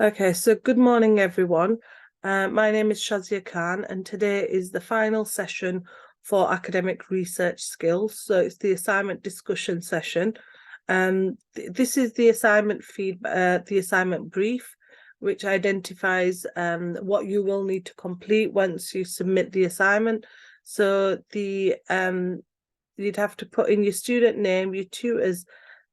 Okay, so good morning, everyone. My name is Shazia Khan, and today is the final session for academic research skills. So it's the assignment discussion session. This is the assignment the assignment brief, which identifies what you will need to complete once you submit the assignment. So you'd have to put in your student name, your tutor's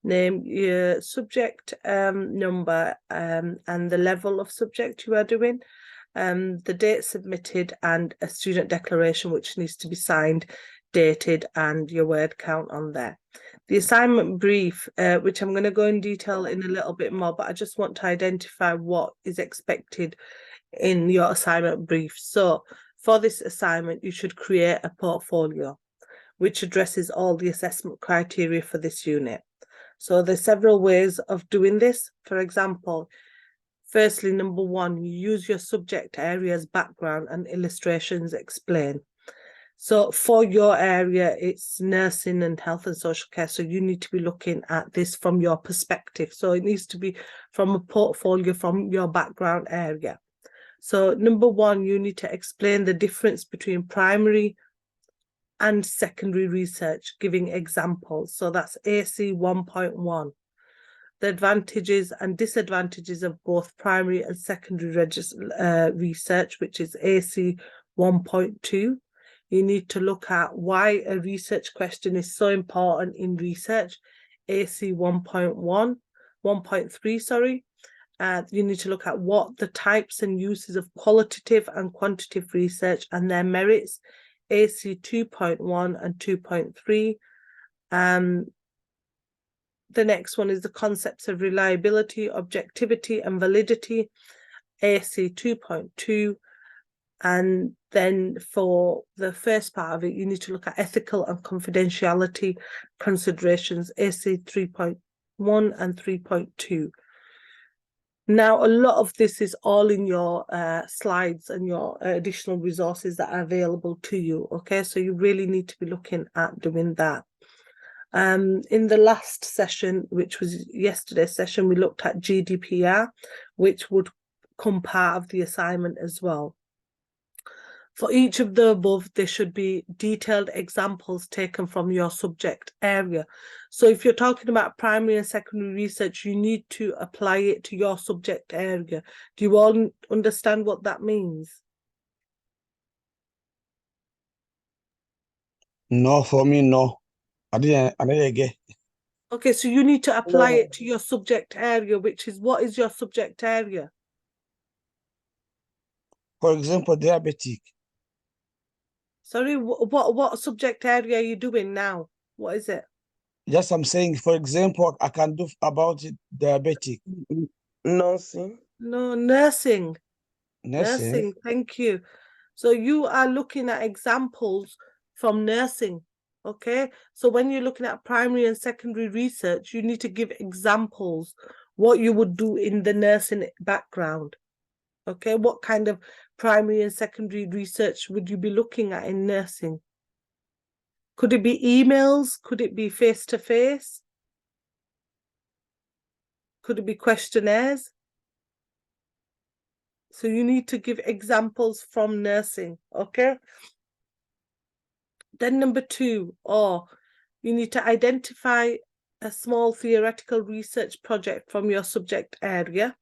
name, your subject number, and the level of subject you are doing, the date submitted, and a student declaration which needs to be signed, dated, and your word count on there. The assignment brief, which I'm going to go in detail in a little bit more, but I just want to identify what is expected in your assignment brief. So for this assignment, you should create a portfolio which addresses all the assessment criteria for this unit. So there's several ways of doing this. For example, firstly, number one, you use your subject area's background and illustrations explain. So for your area, it's nursing and health and social care. So you need to be looking at this from your perspective. So it needs to be from a portfolio from your background area. So number one, you need to explain the difference between primary and secondary research, giving examples. So that's AC 1.1. The advantages and disadvantages of both primary and secondary research, which is AC 1.2. You need to look at why a research question is so important in research, AC 1.3, sorry. You need to look at what the types and uses of qualitative and quantitative research and their merits, AC 2.1 and 2.3. The next one is the concepts of reliability, objectivity, and validity, AC 2.2. And then for the first part of it, you need to look at ethical and confidentiality considerations, AC 3.1 and 3.2. Now, a lot of this is all in your slides and your additional resources that are available to you, okay? So you really need to be looking at doing that. In the last session, which was yesterday's session, we looked at GDPR, which would come part of the assignment as well. For each of the above, there should be detailed examples taken from your subject area. So if you're talking about primary and secondary research, you need to apply it to your subject area. Do you all understand what that means? No, for me, no. I didn't get. Okay, so you need to apply it to your subject area, which is, what is your subject area? For example, diabetic. Sorry, what subject area are you doing now? What is it? Yes, I'm saying, for example, I can do about diabetic. Nursing. No, nursing. Nursing. Nursing, thank you. So you are looking at examples from nursing, okay? So when you're looking at primary and secondary research, you need to give examples, what you would do in the nursing background, okay? What kind of primary and secondary research would you be looking at in nursing? Could it be emails? Could it be face-to-face? Could it be questionnaires? So you need to give examples from nursing, okay? Then number two, you need to identify a small theoretical research project from your subject area.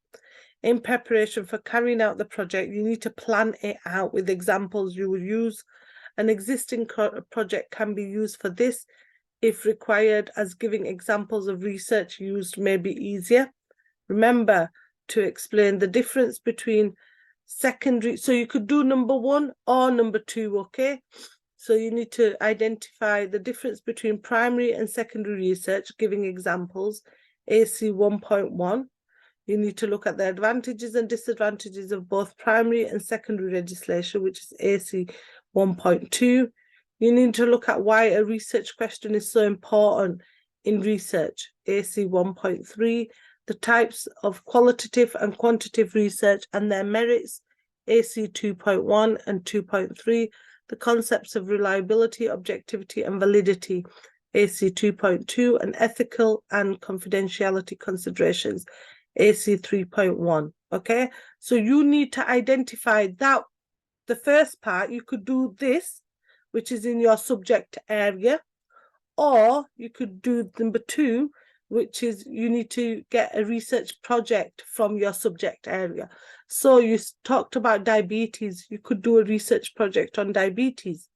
In preparation for carrying out the project, you need to plan it out with examples you will use. An existing project can be used for this if required, as giving examples of research used may be easier. Remember to explain the difference between secondary, so you could do number one or number two, okay? So you need to identify the difference between primary and secondary research, giving examples, AC 1.1. You need to look at the advantages and disadvantages of both primary and secondary legislation, which is AC 1.2. You need to look at why a research question is so important in research, AC 1.3. The types of qualitative and quantitative research and their merits, AC 2.1 and 2.3. The concepts of reliability, objectivity, and validity, AC 2.2, and ethical and confidentiality considerations, AC 3.1. Okay, so you need to identify that. The first part, you could do this, which is in your subject area, or you could do number 2, which is you need to get a research project from your subject area. So you talked about diabetes, you could do a research project on diabetes.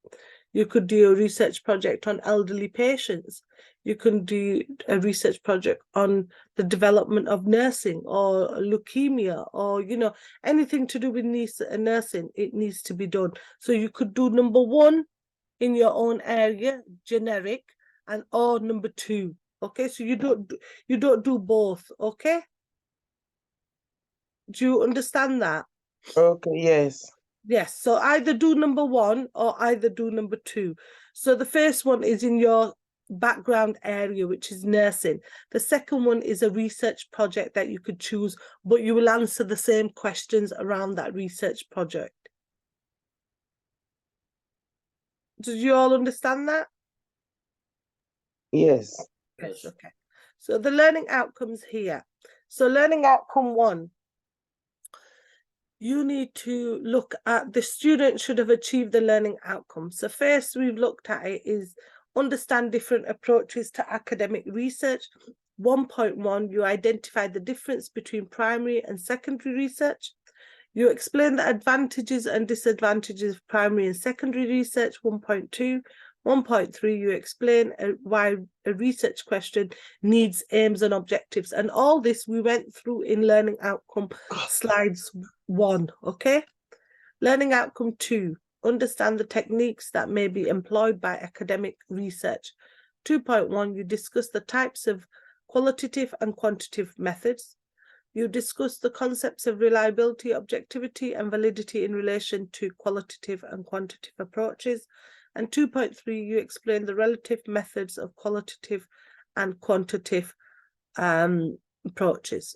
You could do a research project on elderly patients. You can do a research project on the development of nursing or leukemia, or, you know, anything to do with nursing, it needs to be done. So you could do number 1 in your own area, generic, and or number 2. Okay, so you don't do both. Okay, do you understand that? Okay, yes. Yes, so either do number 1 or either do number 2. So the first one is in your background area, which is nursing. The second one is a research project that you could choose, but you will answer the same questions around that research project. Did you all understand that? Yes. Yes, okay. So the learning outcomes here. So learning outcome 1, you need to look at the student should have achieved the learning outcome. So first we've looked at it is understand different approaches to academic research. 1.1, you identify the difference between primary and secondary research. You explain the advantages and disadvantages of primary and secondary research. 1.2. 1.3, you explain why a research question needs aims and objectives. And all this we went through in learning outcome slides 1, okay? Learning outcome 2, understand the techniques that may be employed by academic research. 2.1, you discuss the types of qualitative and quantitative methods. You discuss the concepts of reliability, objectivity, and validity in relation to qualitative and quantitative approaches. And 2.3, you explain the relative methods of qualitative and quantitative approaches.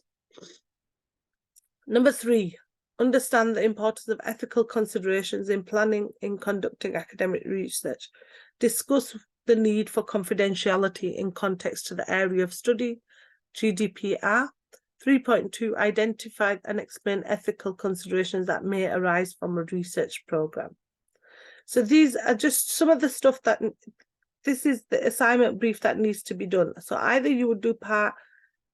Number 3, understand the importance of ethical considerations in planning in conducting academic research. Discuss the need for confidentiality in context to the area of study, GDPR. 3.2, identify and explain ethical considerations that may arise from a research program. So these are just some of the stuff that, this is the assignment brief that needs to be done. So either you would do part,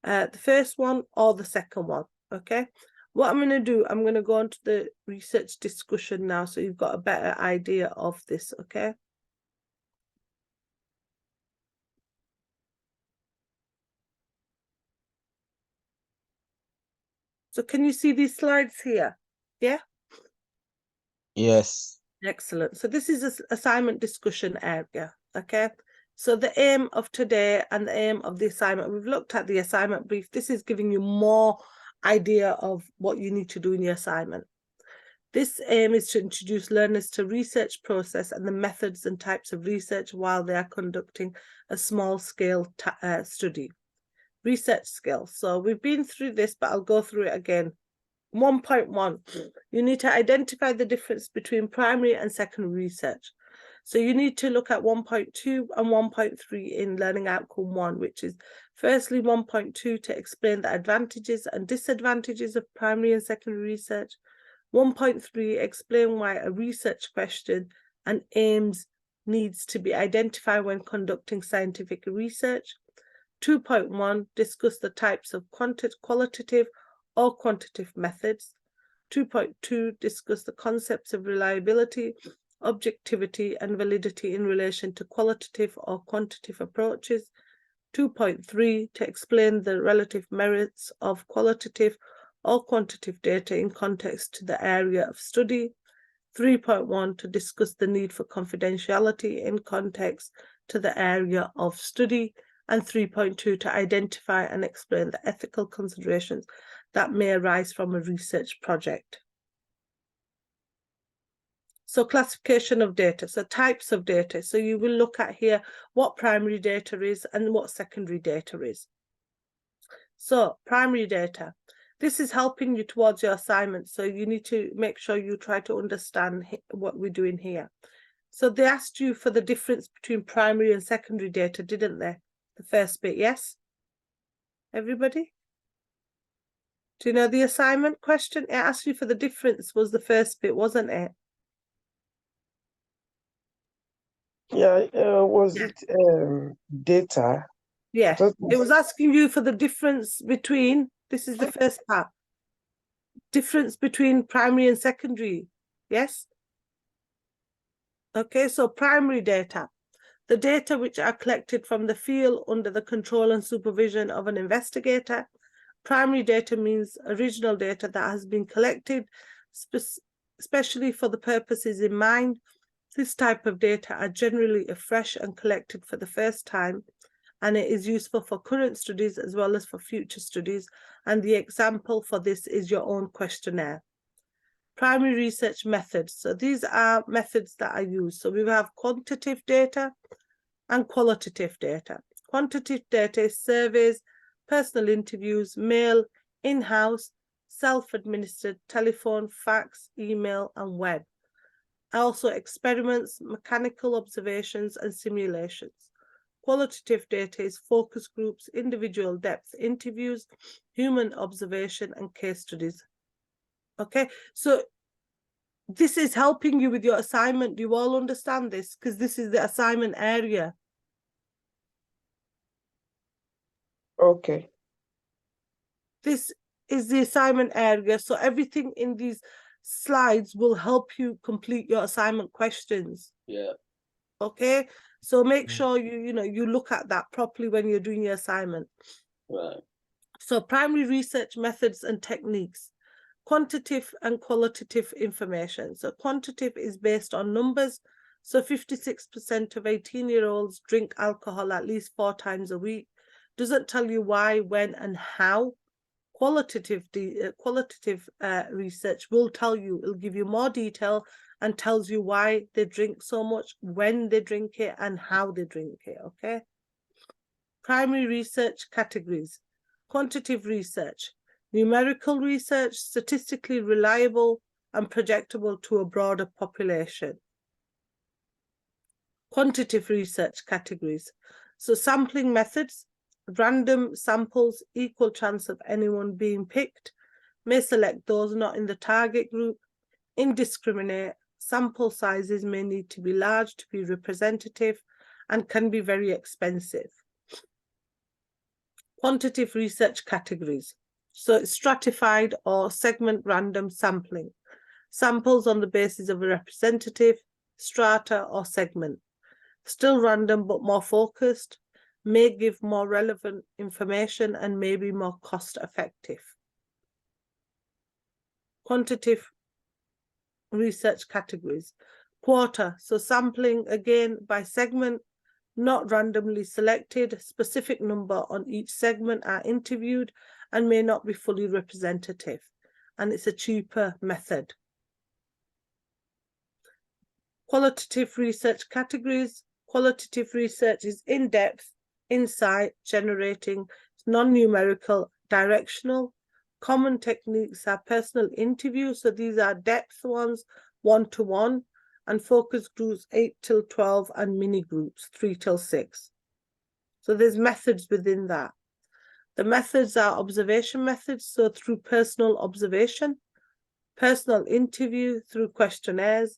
the first one or the second one, okay? What I'm going to do, I'm going to go on to the research discussion now, so you've got a better idea of this, okay? So can you see these slides here? Yeah? Yes. Excellent. So this is an assignment discussion area, okay? So the aim of today and the aim of the assignment, we've looked at the assignment brief. This is giving you more idea of what you need to do in your assignment. This aim is to introduce learners to research process and the methods and types of research while they are conducting a small scale study. Research skills. So we've been through this, but I'll go through it again. 1.1, you need to identify the difference between primary and secondary research. So you need to look at 1.2 and 1.3 in learning outcome 1, which is firstly 1.2 to explain the advantages and disadvantages of primary and secondary research. 1.3, explain why a research question and aims needs to be identified when conducting scientific research. 2.1, discuss the types of qualitative or quantitative methods. 2.2, discuss the concepts of reliability, objectivity, and validity in relation to qualitative or quantitative approaches. 2.3, to explain the relative merits of qualitative or quantitative data in context to the area of study. 3.1, to discuss the need for confidentiality in context to the area of study. And 3.2, to identify and explain the ethical considerations that may arise from a research project. So classification of data, so types of data. So you will look at here what primary data is and what secondary data is. So primary data, this is helping you towards your assignment. So you need to make sure you try to understand what we're doing here. So they asked you for the difference between primary and secondary data, didn't they? The first bit, yes? Everybody? Do you know the assignment question? It asked you for the difference was the first bit, wasn't it? Yeah, was Yeah. it data? Yeah, That it was was- asking you for the difference between, this is the first part, difference between primary and secondary. Yes? Okay, so primary data. The data which are collected from the field under the control and supervision of an investigator. Primary data means original data that has been collected especially for the purposes in mind. This type of data are generally fresh and collected for the first time, and it is useful for current studies as well as for future studies. And the example for this is your own questionnaire. Primary research methods. So these are methods that are used. So we have quantitative data and qualitative data. Quantitative data is surveys, personal interviews, mail, in-house, self-administered, telephone, fax, email, and web. Also experiments, mechanical observations, and simulations. Qualitative data is focus groups, individual depth interviews, human observation, and case studies. Okay, so this is helping you with your assignment. Do you all understand this? Because this is the assignment area. Okay. This is the assignment area. So everything in these slides will help you complete your assignment questions. Yeah. Okay, so make sure you look at that properly when you're doing your assignment. Right. So primary research methods and techniques. Quantitative and qualitative information. So quantitative is based on numbers. So 56% of 18-year-olds drink alcohol at least 4 times a week. Doesn't tell you why, when, and how. Qualitative research will tell you, it'll give you more detail and tells you why they drink so much, when they drink it, and how they drink it, okay? Primary research categories. Quantitative research. Numerical research, statistically reliable and projectable to a broader population. Quantitative research categories. So sampling methods, random samples, equal chance of anyone being picked, may select those not in the target group, indiscriminate, sample sizes may need to be large to be representative and can be very expensive. Quantitative research categories. So it's stratified or segment random sampling. Samples on the basis of a representative, strata or segment. Still random but more focused, may give more relevant information and may be more cost effective. Quantitative research categories. Quarter, so sampling again by segment, not randomly selected, specific number on each segment are interviewed and may not be fully representative, and it's a cheaper method. Qualitative research categories. Qualitative research is in-depth, insight generating, non-numerical, directional. Common techniques are personal interviews, so these are depth ones, 1-to-1, and focus groups 8 till 12 and mini groups 3 till 6. So there's methods within that. The methods are observation methods, so through personal observation, personal interview through questionnaires,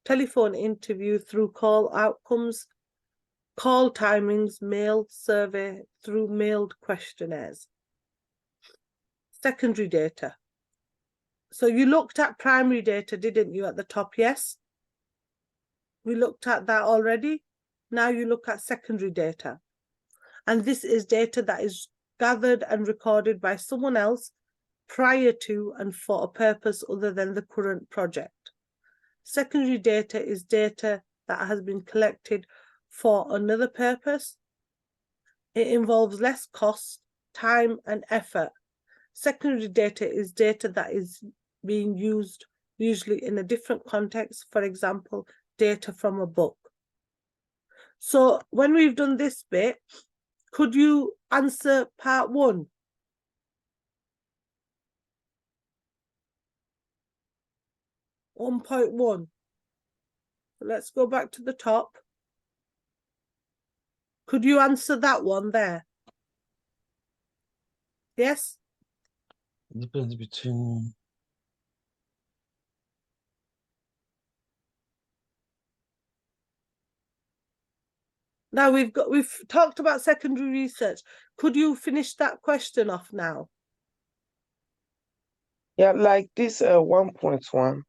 telephone interview through call outcomes, call timings, mail survey through mailed questionnaires. Secondary data. So you looked at primary data, didn't you, at the top? Yes. We looked at that already. Now you look at secondary data. And this is data that is gathered and recorded by someone else prior to and for a purpose other than the current project. Secondary data is data that has been collected for another purpose. It involves less cost, time, and effort. Secondary data is data that is being used usually in a different context, for example, data from a book. So when we've done this bit, could you answer part 1? (1.1). Let's go back to the top. Could you answer that one there? Yes? Difference between Now we've talked about secondary research. Could you finish that question off now? Yeah, like this 1.1.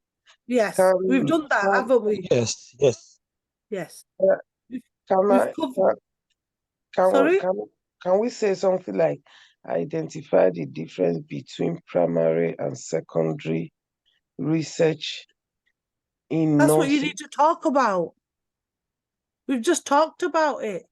Yes, Can we've done that, haven't we? yes, yes. Yes. uh, can We've I covered. can Sorry? can can we say something like identify the difference between primary and secondary research in That's what you nursing? need to talk about. We've just talked about it.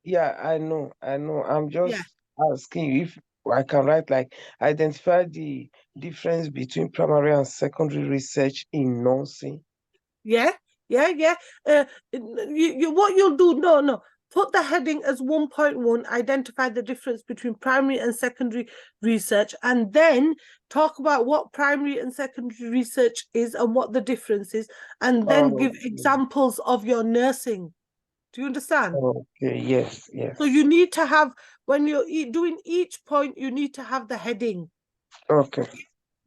Yeah, I know. I'm Yeah. just asking you if I can write like identify the difference between primary and secondary research in nursing. Yeah. What you'll do, no. Put the heading as 1.1, identify the difference between primary and secondary research, and then talk about what primary and secondary research is and what the difference is, and then give examples of your nursing. Do you understand? Okay, yes. So you need to have, when you're doing each point, you need to have the heading. Okay.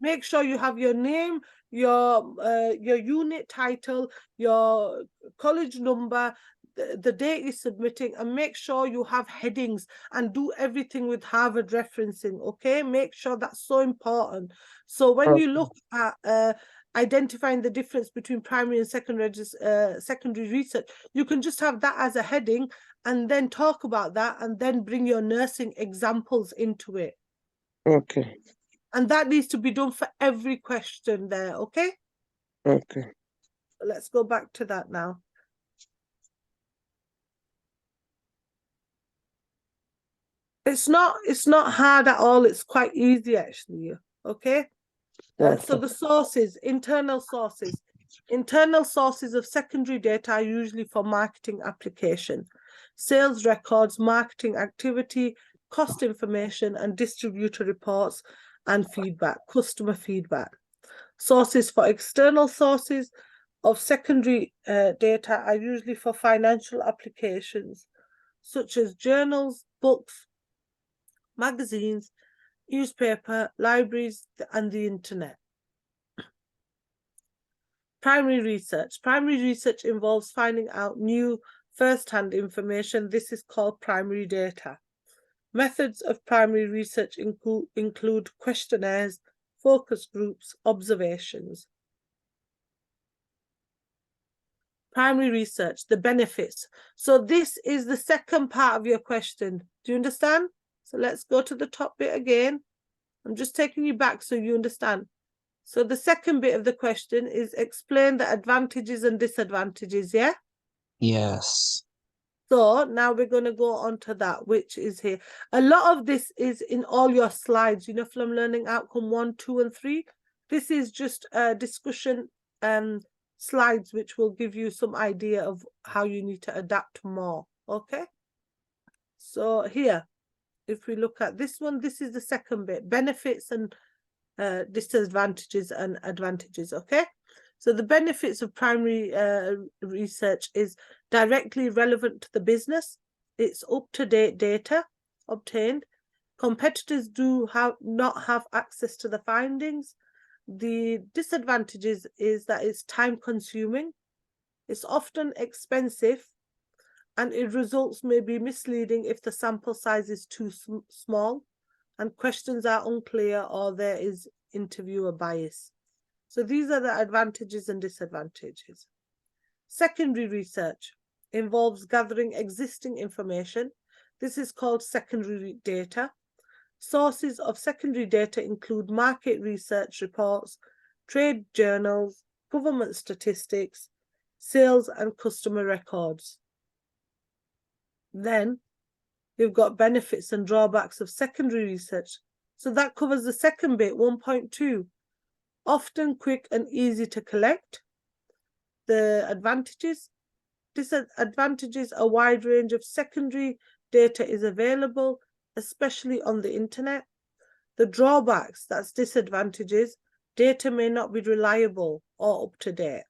Make sure you have your name, your unit title, your college number, the date you're submitting, and make sure you have headings and do everything with Harvard referencing. Okay, make sure that's so important. So when you look at identifying the difference between primary and secondary research, you can just have that as a heading and then talk about that and then bring your nursing examples into it. Okay. And that needs to be done for every question there, okay? Okay. Let's go back to that now. It's not hard at all. It's quite easy actually, okay? So the sources, internal sources. Internal sources of secondary data are usually for marketing application, sales records, marketing activity, cost information, and distributor reports and feedback, customer feedback. Sources for external sources of secondary data are usually for financial applications, such as journals, books, magazines, newspaper, libraries, and the internet. Primary research. Primary research involves finding out new first-hand information. This is called primary data. Methods of primary research include questionnaires, focus groups, observations. Primary research, the benefits. So this is the second part of your question. Do you understand? So let's go to the top bit again. I'm just taking you back so you understand. So the second bit of the question is explain the advantages and disadvantages, yeah? Yes. So now we're going to go on to that, which is here. A lot of this is in all your slides, you know, from learning outcome 1, 2, and 3. This is just a discussion slides, which will give you some idea of how you need to adapt more, okay? So here, if we look at this one, this is the second bit, benefits and disadvantages and advantages, okay? So the benefits of primary research is directly relevant to the business. It's up-to-date data obtained. Competitors do not have access to the findings. The disadvantages is that it's time-consuming. It's often expensive, and its results may be misleading if the sample size is too small and questions are unclear or there is interviewer bias. So these are the advantages and disadvantages. Secondary research involves gathering existing information. This is called secondary data. Sources of secondary data include market research reports, trade journals, government statistics, sales and customer records. Then you've got benefits and drawbacks of secondary research. So that covers the second bit, 1.2. Often quick and easy to collect. The advantages. Disadvantages, a wide range of secondary data is available, especially on the internet. The drawbacks, that's disadvantages. Data may not be reliable or up to date.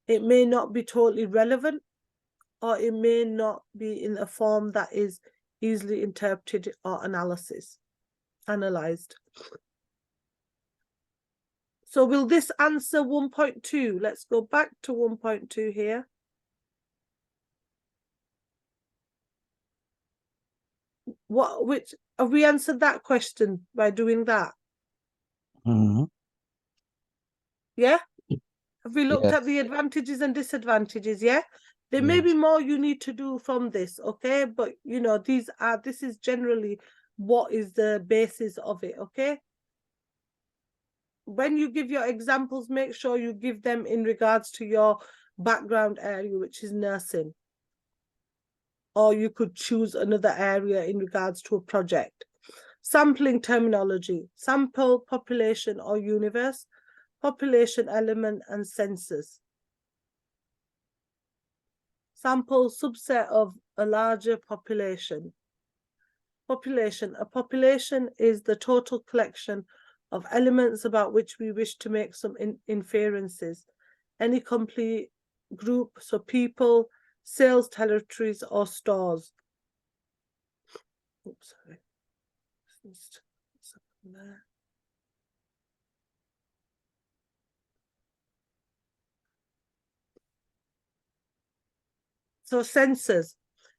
It may not be totally relevant, or it may not be in a form that is easily interpreted or analyzed. So will this answer 1.2? Let's go back to 1.2 here. Which have we answered that question by doing that? Mhm. Yeah? Have we looked at the Yes. advantages and disadvantages? Yeah? There may be Yes. more you need to do from this, okay? But you know, this is generally what is the basis of it, okay? When you give your examples, make sure you give them in regards to your background area, which is nursing. Or you could choose another area in regards to a project. Sampling terminology, sample, population or universe, population element and census. Sample, subset of a larger population. Population, a population is the total collection of elements about which we wish to make some inferences. Any complete group, so people, sales territories or stores. Oops, sorry. So census,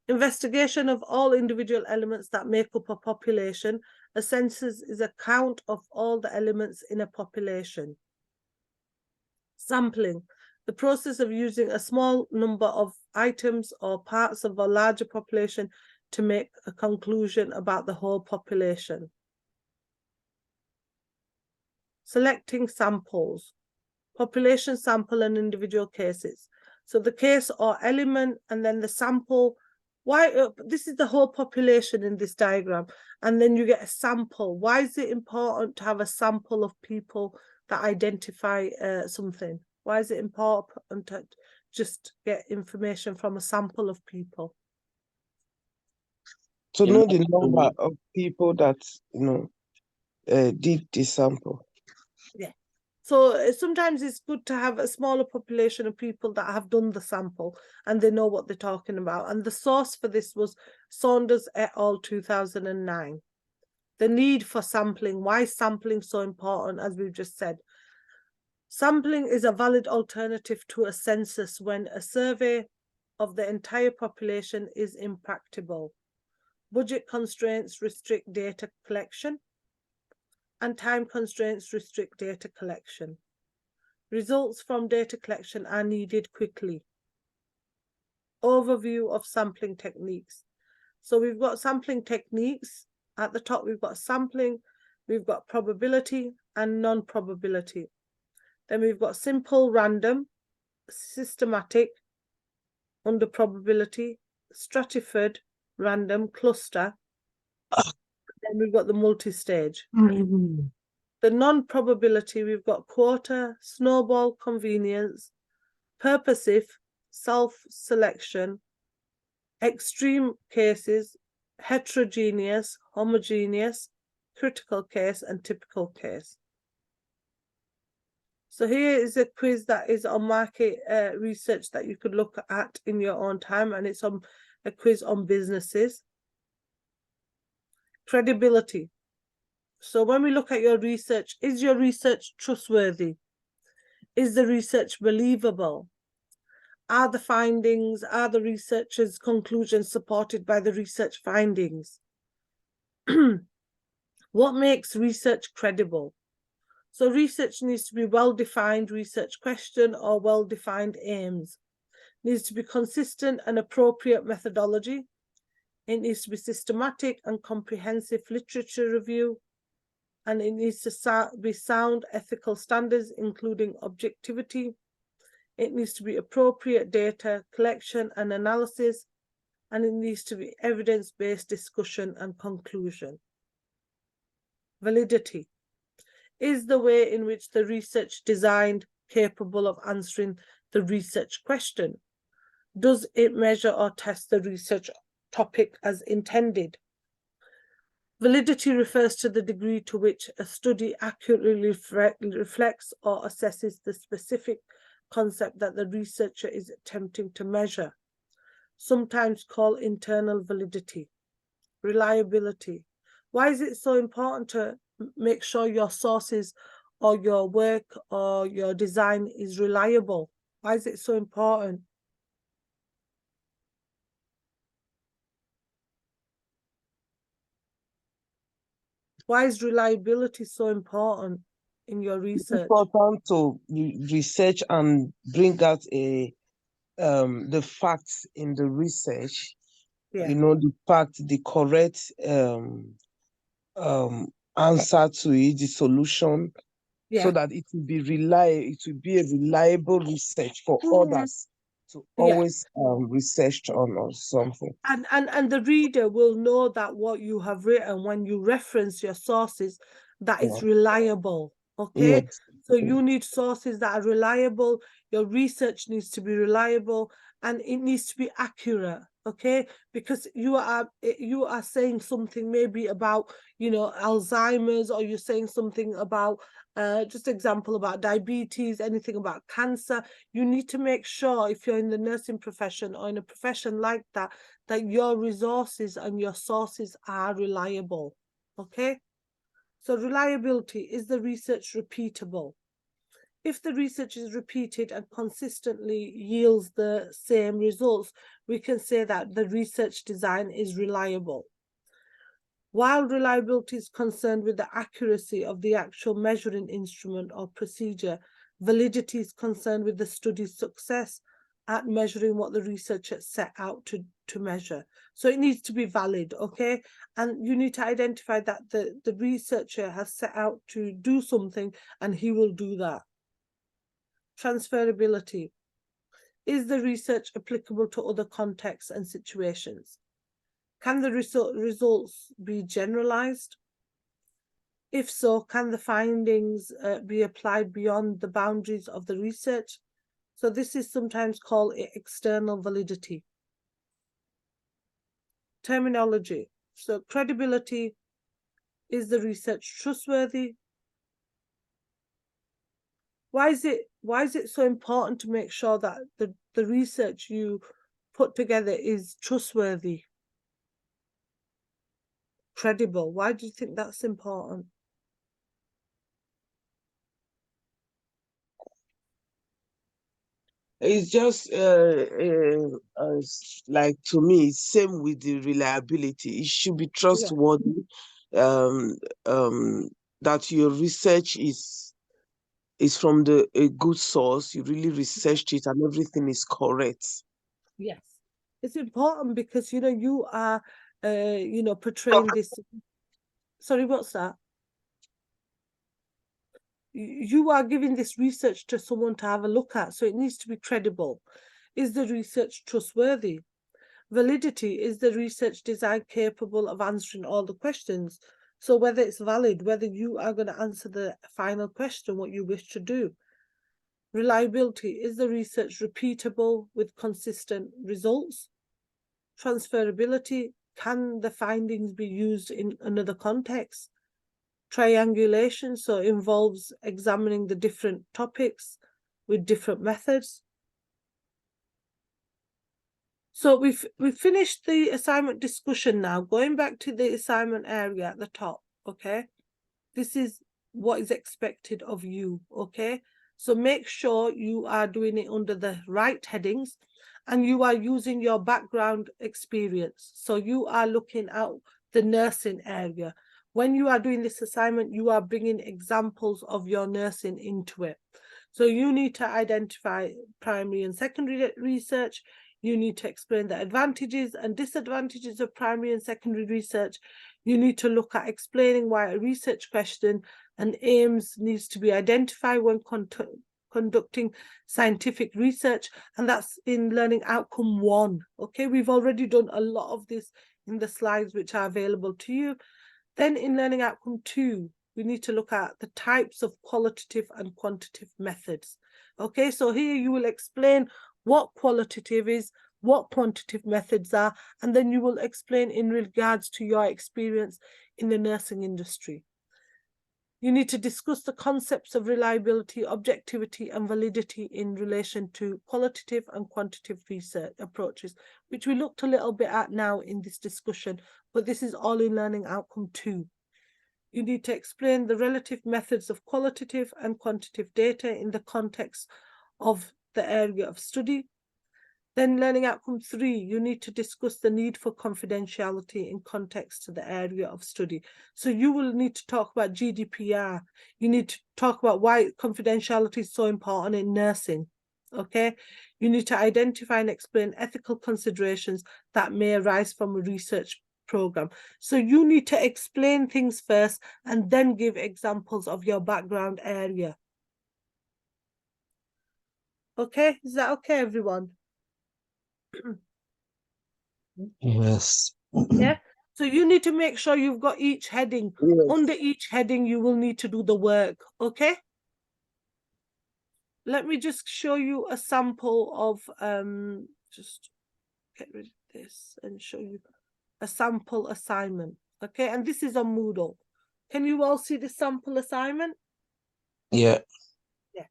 investigation of all individual elements that make up a population. A census is a count of all the elements in a population. Sampling, the process of using a small number of items or parts of a larger population to make a conclusion about the whole population. Selecting samples, population sample and individual cases. So the case or element and then the sample. Why this is the whole population in this diagram, and then you get a sample. Why is it important to have a sample of people that identify something? Why is it important to just get information from a sample of people? To know the number of people that, did the sample. Yeah. So sometimes it's good to have a smaller population of people that have done the sample and they know what they're talking about. And the source for this was Saunders et al. 2009. The need for sampling. Why is sampling so important, as we've just said? Sampling is a valid alternative to a census when a survey of the entire population is impracticable. Budget constraints restrict data collection, and time constraints restrict data collection. Results from data collection are needed quickly. Overview of sampling techniques. So we've got sampling techniques. At the top, we've got sampling, we've got probability and non-probability. Then we've got simple, random, systematic, under probability, stratified, random, cluster. Then we've got the multi-stage. The non-probability, we've got quarter, snowball, convenience, purposive, self-selection, extreme cases, heterogeneous, homogeneous, critical case, and typical case. So here is a quiz that is on market research that you could look at in your own time, and it's on a quiz on businesses. Credibility. So when we look at your research, is your research trustworthy? Is the research believable? Are the researchers' conclusions supported by the research findings? What makes research credible? So research needs to be well-defined research question or well-defined aims. It needs to be consistent and appropriate methodology. It needs to be systematic and comprehensive literature review. And it needs to be sound ethical standards, including objectivity. It needs to be appropriate data collection and analysis, and it needs to be evidence-based discussion and conclusion. Validity. Is the way in which the research designed capable of answering the research question? Does it measure or test the research topic as intended? Validity refers to the degree to which a study accurately reflects or assesses the specific concept that the researcher is attempting to measure, sometimes called internal validity. Reliability. Why is it so important to make sure your sources or your work or your design is reliable? Why is it so important? Why is reliability so important in your research? It's important to research and bring out the facts in the research. Yeah. You know, the fact, the correct answer to it, the solution, Yeah. so that it will be a reliable research for others to Yeah. always research on something. And the reader will know that what you have written, when you reference your sources, that it's reliable. Okay. Yes. So you need sources that are reliable. Your research needs to be reliable, and it needs to be accurate. Okay, because you are saying something maybe about, you know, Alzheimer's, or you're saying something about just example about diabetes, anything about cancer. You need to make sure, if you're in the nursing profession or in a profession like that, that your resources and your sources are reliable. Okay, so reliability: is the research repeatable? If the research is repeated and consistently yields the same results, we can say that the research design is reliable. While reliability is concerned with the accuracy of the actual measuring instrument or procedure, validity is concerned with the study's success at measuring what the researcher set out to measure. So it needs to be valid, okay? And you need to identify that the researcher has set out to do something, and he will do that. Transferability: is the research applicable to other contexts and situations? Can the results be generalized? If so, can the findings be applied beyond the boundaries of the research? So this is sometimes called external validity. Terminology: so credibility: is the research trustworthy? Why is it so important to make sure that the research you put together is trustworthy, credible? Why do you think that's important? It's just like, to me, same with the reliability. It should be trustworthy. That your research is from a good source. You really researched it and everything is correct. Yes, it's important because, you know, you are you know, portraying this. Sorry, what's that? You are giving this research to someone to have a look at, so it needs to be credible. Is the research trustworthy? Validity: is the research design capable of answering all the questions? So whether it's valid, whether you are going to answer the final question, what you wish to do. Reliability: is the research repeatable with consistent results? Transferability: can the findings be used in another context? Triangulation: so involves examining the different topics with different methods. So we've finished the assignment discussion now. Going back to the assignment area at the top, okay? This is what is expected of you, okay? So make sure you are doing it under the right headings, and you are using your background experience. So you are looking at the nursing area. When you are doing this assignment, you are bringing examples of your nursing into it. So you need to identify primary and secondary research. You need to explain the advantages and disadvantages of primary and secondary research. You need to look at explaining why a research question and aims needs to be identified when conducting scientific research, and that's in learning outcome 1. Okay, we've already done a lot of this in the slides which are available to you. Then in learning outcome 2, we need to look at the types of qualitative and quantitative methods. Okay, so here you will explain what qualitative is, what quantitative methods are, and then you will explain in regards to your experience in the nursing industry. You need to discuss the concepts of reliability, objectivity, and validity in relation to qualitative and quantitative research approaches, which we looked a little bit at now in this discussion, but this is all in learning outcome 2. You need to explain the relative methods of qualitative and quantitative data in the context of the area of study. Then learning outcome 3, you need to discuss the need for confidentiality in context to the area of study. So you will need to talk about GDPR. You need to talk about why confidentiality is so important in nursing. Okay, you need to identify and explain ethical considerations that may arise from a research program. So you need to explain things first and then give examples of your background area. Okay, is that okay, everyone? Yes. Yeah. So you need to make sure you've got each heading. Yes. Under each heading, you will need to do the work. Okay. Let me just show you a sample of just get rid of this and show you a sample assignment. Okay, and this is on Moodle. Can you all see the sample assignment? Yeah. Yeah.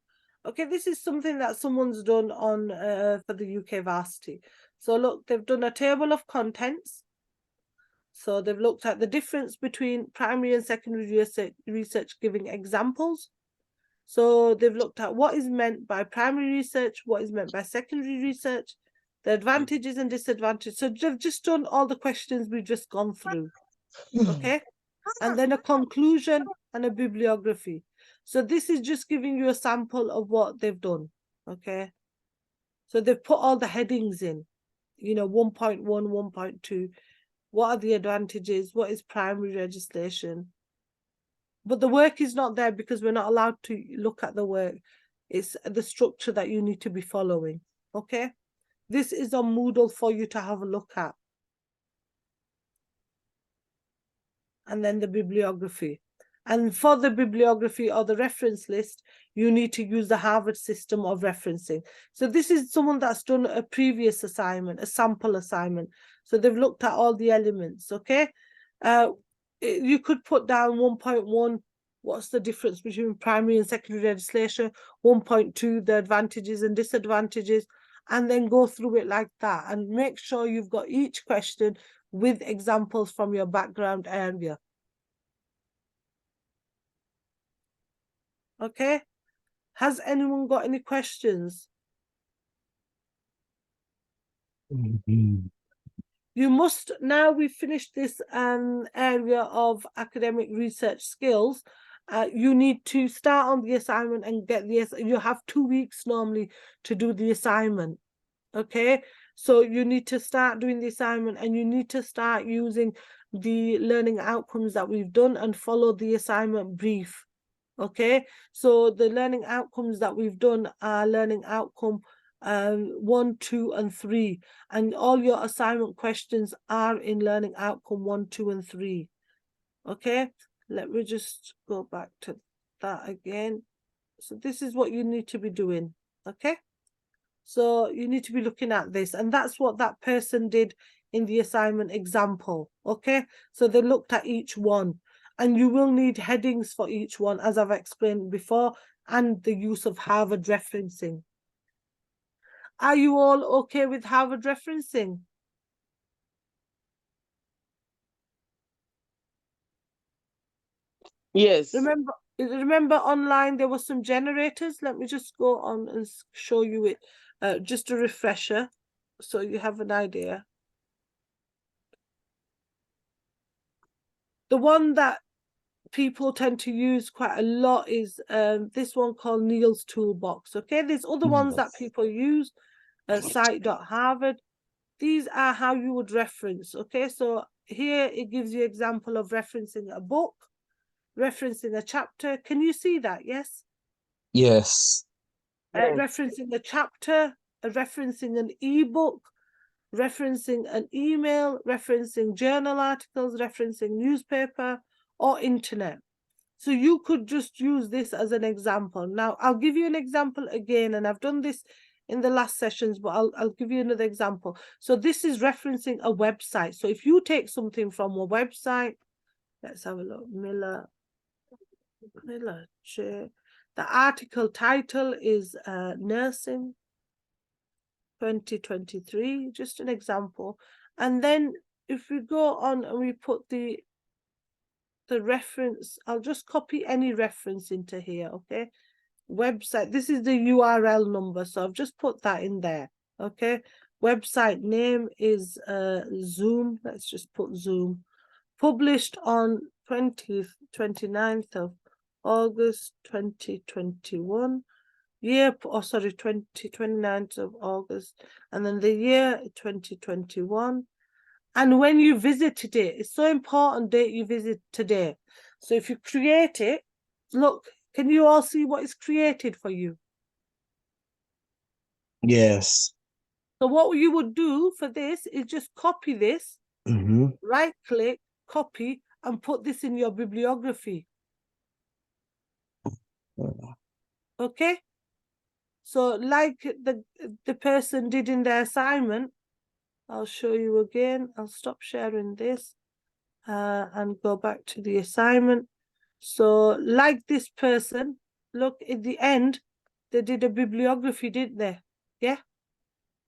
Okay, this is something that someone's done on for the UK Varsity. So look, they've done a table of contents. So they've looked at the difference between primary and secondary research giving examples. So they've looked at what is meant by primary research, what is meant by secondary research, the advantages and disadvantages. So they've just done all the questions we've just gone through. Okay. And then a conclusion and a bibliography. So this is just giving you a sample of what they've done. Okay. So they've put all the headings in, 1.1, 1.2. What are the advantages? What is primary legislation? But the work is not there because we're not allowed to look at the work. It's the structure that you need to be following. Okay? This is on Moodle for you to have a look at. And then the bibliography. And for the bibliography or the reference list, you need to use the Harvard system of referencing. So this is someone that's done a previous assignment, a sample assignment. So they've looked at all the elements, okay? You could put down 1.1, what's the difference between primary and secondary legislation, 1.2, the advantages and disadvantages, and then go through it like that and make sure you've got each question with examples from your background area. Okay, has anyone got any questions? You must, now we've finished this area of academic research skills, you need to start on the assignment and get you have 2 weeks normally to do the assignment. Okay, so you need to start doing the assignment and you need to start using the learning outcomes that we've done and follow the assignment brief. Okay, so the learning outcomes that we've done are learning outcome 1, 2, and 3, and all your assignment questions are in learning outcome 1, 2, and 3. Okay, let me just go back to that again. So this is what you need to be doing. Okay, so you need to be looking at this, and that's what that person did in the assignment example. Okay, so they looked at each one. And you will need headings for each one, as I've explained before, and the use of Harvard referencing. Are you all okay with Harvard referencing? Yes. Remember online there were some generators. Let me just go on and show you it. Just a refresher, so you have an idea. The one that people tend to use quite a lot is this one called Neil's Toolbox. Okay, there's other ones that people use, site.harvard. These are how you would reference. Okay, so here it gives you example of referencing a book, referencing a chapter. Can you see that? Yes. Yes. Referencing a chapter, referencing an ebook, referencing an email, referencing journal articles, referencing newspaper or internet. So you could just use this as an example. Now, I'll give you an example again, and I've done this in the last sessions, but I'll give you another example. So this is referencing a website. So if you take something from a website, let's have a look, Miller, the article title is Nursing 2023, just an example. And then if we go on and we put the the reference. I'll just copy any reference into here, okay? Website, this is the URL number, so I've just put that in there, okay? Website name is Zoom, let's just put Zoom. Published on 29th of August 2021. Year, oh sorry, 29th of August, and then the year 2021. And when you visited it, it's so important date you visit today. So if you create it, look, can you all see what is created for you? Yes. So what you would do for this is just copy this, right click, copy, and put this in your bibliography. Okay? So like the person did in their assignment, I'll show you again. I'll stop sharing this and go back to the assignment. So like this person, look at the end, they did a bibliography, didn't they? Yeah?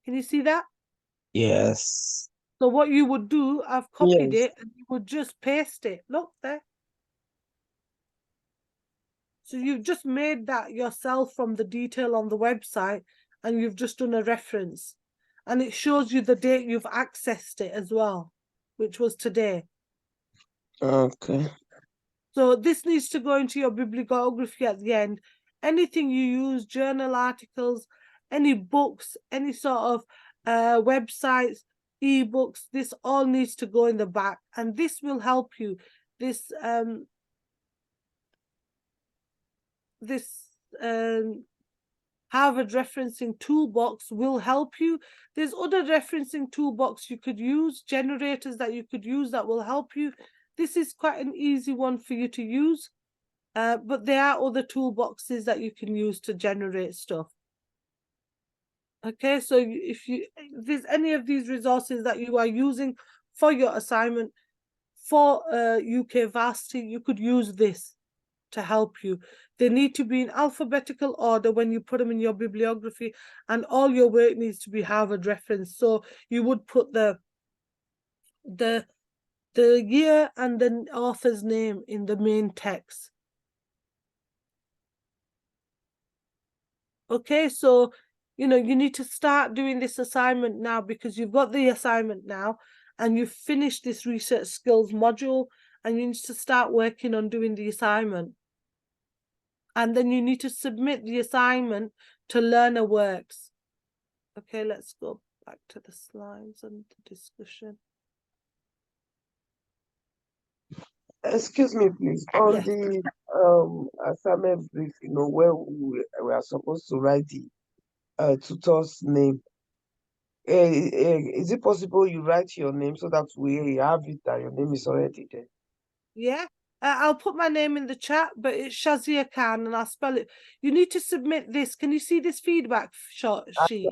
Can you see that? Yes. So what you would do, I've copied Yes. it and you would just paste it. Look there. So you've just made that yourself from the detail on the website and you've just done a reference. And it shows you the date you've accessed it as well, which was today. Okay. So this needs to go into your bibliography at the end. Anything you use, journal articles, any books, any sort of websites, ebooks, this all needs to go in the back. And this will help you. This Harvard referencing toolbox will help you. There's other referencing toolbox you could use, generators that you could use that will help you. This is quite an easy one for you to use, but there are other toolboxes that you can use to generate stuff. Okay, so if there's any of these resources that you are using for your assignment for UK Varsity, you could use this to help you. They need to be in alphabetical order when you put them in your bibliography, and all your work needs to be Harvard referenced. So you would put the year and the author's name in the main text. Okay, so you know you need to start doing this assignment now, because you've got the assignment now and you've finished this research skills module, and you need to start working on doing the assignment. And then you need to submit the assignment to LearnerWorks. Okay, let's go back to the slides and the discussion. Excuse me, please. On Yes. the assignment brief, you know, where we are supposed to write the tutor's name. Is it possible you write your name so that we have it that your name is already there? Yeah, I'll put my name in the chat, but it's Shazia Khan and I'll spell it. You need to submit this. Can you see this feedback sheet?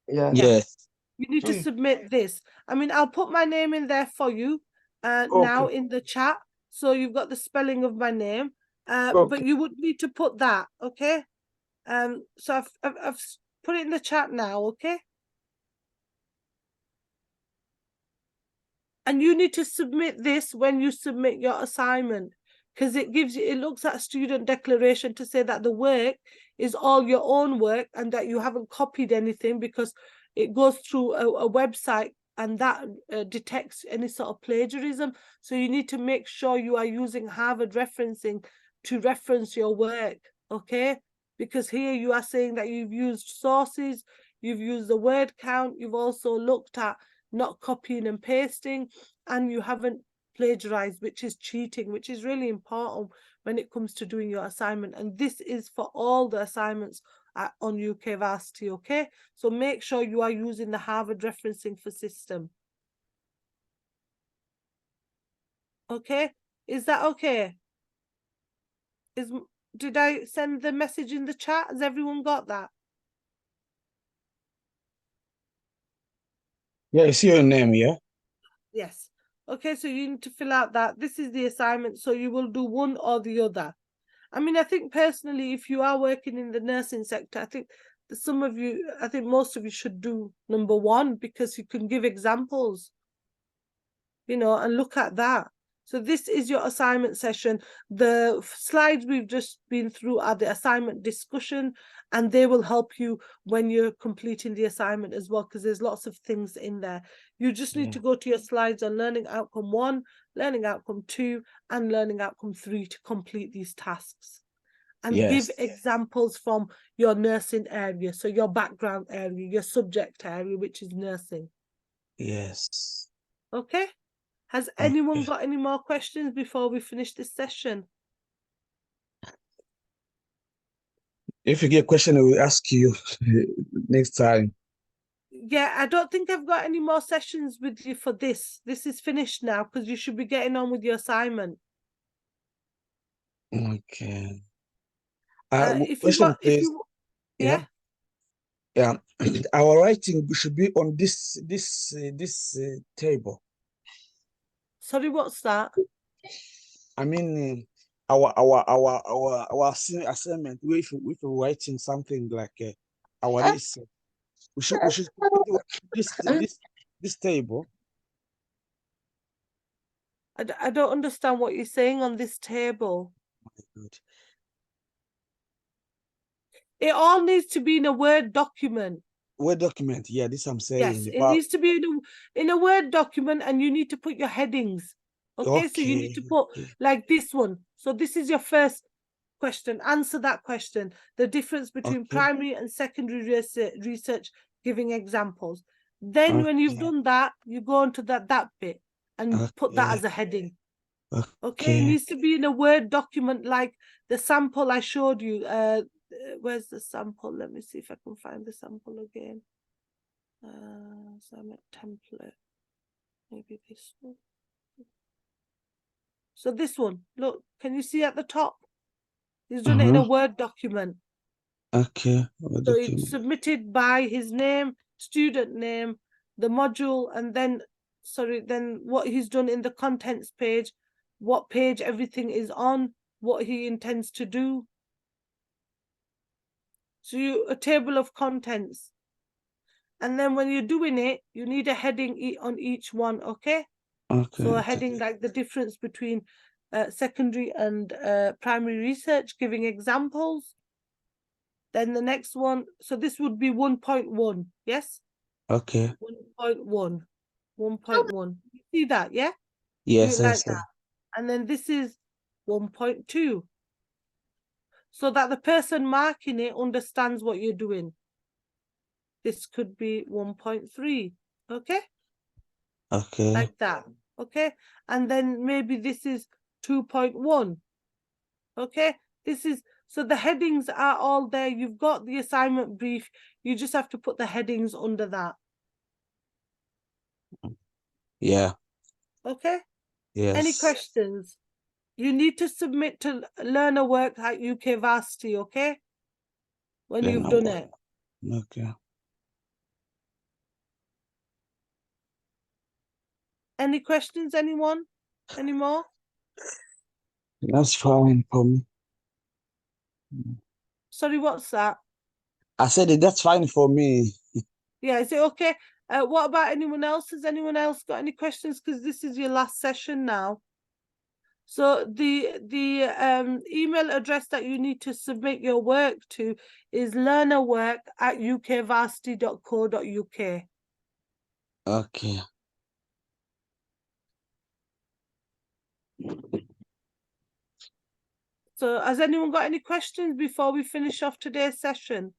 Yeah. Yes. You need to submit this. I mean, I'll put my name in there for you now in the chat. So you've got the spelling of my name, but you would need to put that, okay? So I've put it in the chat now, okay? And you need to submit this when you submit your assignment, because it looks at student declaration to say that the work is all your own work and that you haven't copied anything, because it goes through a website and that detects any sort of plagiarism. So you need to make sure you are using Harvard referencing to reference your work, okay? Because here you are saying that you've used sources, you've used the word count, you've also looked at not copying and pasting, and you haven't plagiarized, which is cheating, which is really important when it comes to doing your assignment. And this is for all the assignments on UK Varsity, okay? So make sure you are using the Harvard referencing for system. Okay, is that okay? Did I send the message in the chat? Has everyone got that? Yeah, I see your name, yeah? Yes. Okay, so you need to fill out that. This is the assignment, so you will do one or the other. I mean, I think personally, if you are working in the nursing sector, I think most of you should do number one, because you can give examples, you know, and look at that. So this is your assignment session. The slides we've just been through are the assignment discussion, and they will help you when you're completing the assignment as well, because there's lots of things in there. You just need to go to your slides on learning outcome 1, learning outcome 2, and learning outcome 3 to complete these tasks. And give examples from your nursing area, so your background area, your subject area, which is nursing. Yes. Okay? Has anyone got any more questions before we finish this session? If you get a question, I will ask you next time. Yeah, I don't think I've got any more sessions with you for this. This is finished now, because you should be getting on with your assignment. Okay. If you Question, want, please. yeah. Yeah. Our writing should be on this table. Sorry, what's that? I mean, our assignment. If we're writing something like our research, we should put this table. I don't understand what you're saying on this table. Good. It all needs to be in a Word document. Word document, yeah, this I'm saying. Yes, it needs to be in a Word document, and you need to put your headings. Okay, so you need to put like this one. So this is your first question. Answer that question. The difference between primary and secondary research, giving examples. Then when you've done that, you go into that bit and put that as a heading. Okay, it needs to be in a Word document like the sample I showed you. Where's the sample? Let me see if I can find the sample again. Assignment template. Maybe this one. So this one, look, can you see at the top? He's done it in a Word document. Okay. So it's submitted by his name, student name, the module, and then, then what he's done in the contents page, what page everything is on, what he intends to do. So a table of contents. And then when you're doing it, you need a heading on each one, okay? So a heading like the difference between secondary and primary research, giving examples. Then the next one, so this would be 1.1, yes? Okay. 1.1. 1.1. You see that, yeah? Yes, Do it like that. And then this is 1.2. So that the person marking it understands what you're doing. This could be 1.3, okay? Okay. Like that, okay? And then maybe this is 2.1, okay? This is, so the headings are all there. You've got the assignment brief. You just have to put the headings under that. Yeah. Okay? Yes. Any questions? You need to submit to learner work at UK Varsity, okay? When you've done it. Okay. Any questions, anyone? Any more? That's fine for me. Sorry, what's that? I said that's fine for me. Yeah, is it okay? What about anyone else? Has anyone else got any questions? Because this is your last session now. So the email address that you need to submit your work to is learnerwork@ukvarsity.co.uk. Okay. So has anyone got any questions before we finish off today's session?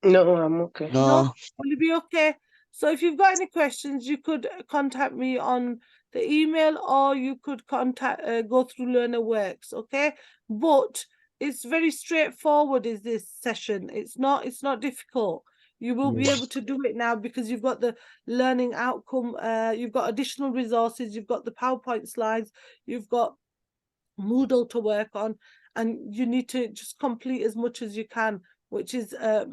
No, I'm okay. No? Will you be okay? So if you've got any questions, you could contact me on the email, or you could go through Learner Works, okay? But it's very straightforward, is this session. It's not difficult. You will be able to do it now because you've got the learning outcome, you've got additional resources, you've got the PowerPoint slides, you've got Moodle to work on, and you need to just complete as much as you can, which is I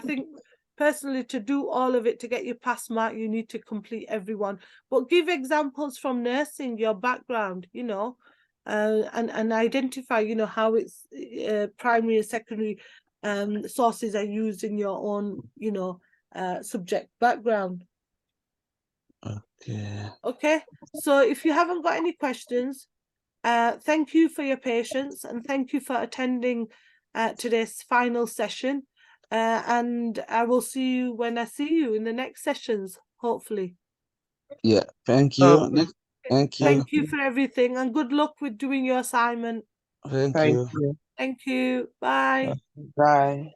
think personally, to do all of it, to get your pass mark, you need to complete everyone. But give examples from nursing, your background, you know, and identify, you know, how it's primary and secondary sources are used in your own, you know, subject background. Okay. Okay, so if you haven't got any questions, thank you for your patience and thank you for attending today's final session. And I will see you when I see you in the next sessions, hopefully. Yeah. Thank Oh, you. Next. Thank you. Thank you for everything and good luck with doing your assignment. Thank thank you. you. Thank you. Bye. Bye.